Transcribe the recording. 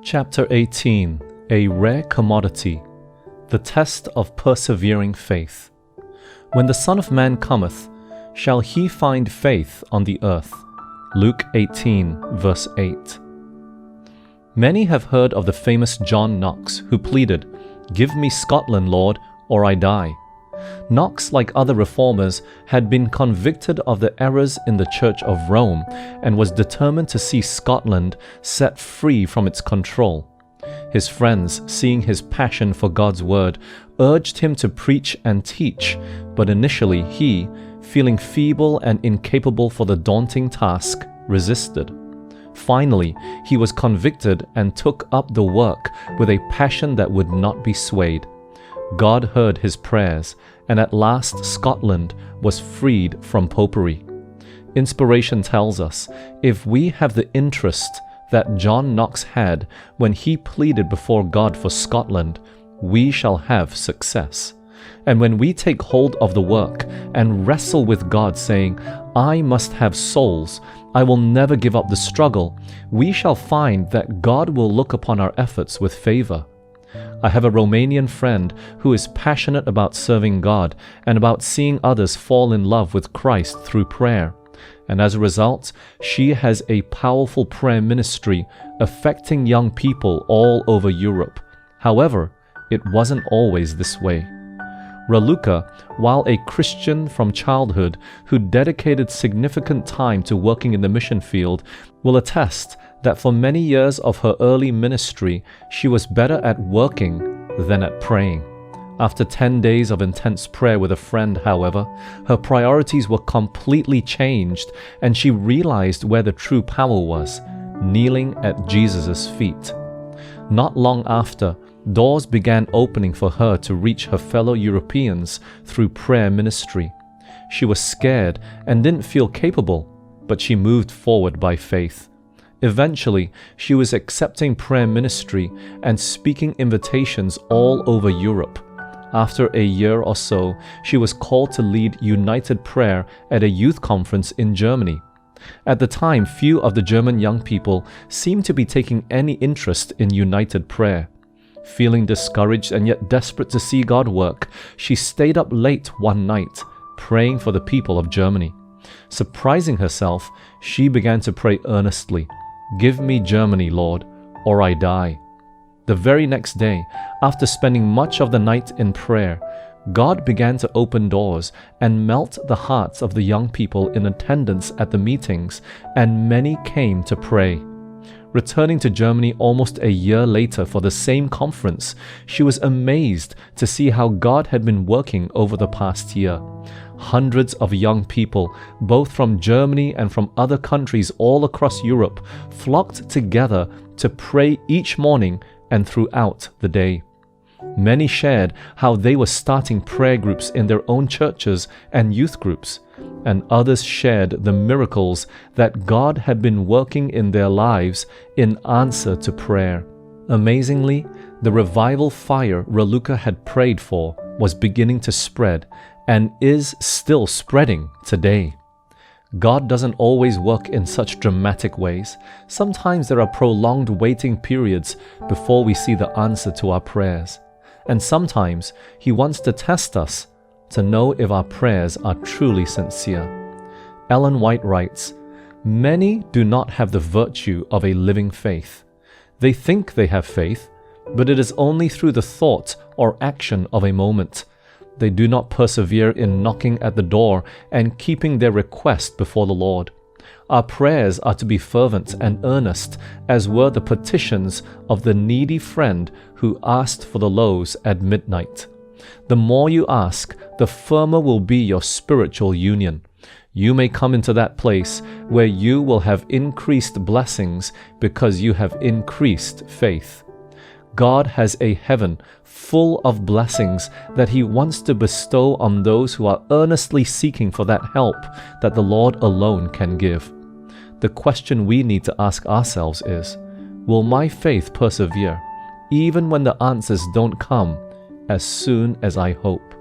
Chapter 18. A Rare Commodity. The Test of Persevering Faith. When the Son of Man cometh, shall he find faith on the earth? Luke 18, verse 8. Many have heard of the famous John Knox, who pleaded, "Give me Scotland, Lord, or I die." Knox, like other reformers, had been convicted of the errors in the Church of Rome and was determined to see Scotland set free from its control. His friends, seeing his passion for God's word, urged him to preach and teach, but initially he, feeling feeble and incapable for the daunting task, resisted. Finally, he was convicted and took up the work with a passion that would not be swayed. God heard his prayers, and at last Scotland was freed from popery. Inspiration tells us, if we have the interest that John Knox had when he pleaded before God for Scotland, we shall have success. And when we take hold of the work and wrestle with God, saying, "I must have souls, I will never give up the struggle," we shall find that God will look upon our efforts with favor. I have a Romanian friend who is passionate about serving God and about seeing others fall in love with Christ through prayer. And as a result, she has a powerful prayer ministry affecting young people all over Europe. However, it wasn't always this way. Raluca, while a Christian from childhood who dedicated significant time to working in the mission field, will attest that for many years of her early ministry, she was better at working than at praying. After 10 days of intense prayer with a friend, however, her priorities were completely changed and she realized where the true power was, kneeling at Jesus' feet. Not long after, doors began opening for her to reach her fellow Europeans through prayer ministry. She was scared and didn't feel capable, but she moved forward by faith. Eventually, she was accepting prayer ministry and speaking invitations all over Europe. After a year or so, she was called to lead United Prayer at a youth conference in Germany. At the time, few of the German young people seemed to be taking any interest in United Prayer. Feeling discouraged and yet desperate to see God work, she stayed up late one night, praying for the people of Germany. Surprising herself, she began to pray earnestly, "Give me Germany, Lord, or I die." The very next day, after spending much of the night in prayer, God began to open doors and melt the hearts of the young people in attendance at the meetings, and many came to pray. Returning to Germany almost a year later for the same conference, she was amazed to see how God had been working over the past year. Hundreds of young people, both from Germany and from other countries all across Europe, flocked together to pray each morning and throughout the day. Many shared how they were starting prayer groups in their own churches and youth groups, and others shared the miracles that God had been working in their lives in answer to prayer. Amazingly, the revival fire Raluca had prayed for was beginning to spread and is still spreading today. God doesn't always work in such dramatic ways. Sometimes there are prolonged waiting periods before we see the answer to our prayers. And sometimes He wants to test us to know if our prayers are truly sincere. Ellen White writes, "Many do not have the virtue of a living faith. They think they have faith, but it is only through the thought or action of a moment. They do not persevere in knocking at the door and keeping their request before the Lord. Our prayers are to be fervent and earnest, as were the petitions of the needy friend who asked for the loaves at midnight. The more you ask, the firmer will be your spiritual union. You may come into that place where you will have increased blessings because you have increased faith. God has a heaven full of blessings that He wants to bestow on those who are earnestly seeking for that help that the Lord alone can give. The question we need to ask ourselves is, will my faith persevere, even when the answers don't come as soon as I hope?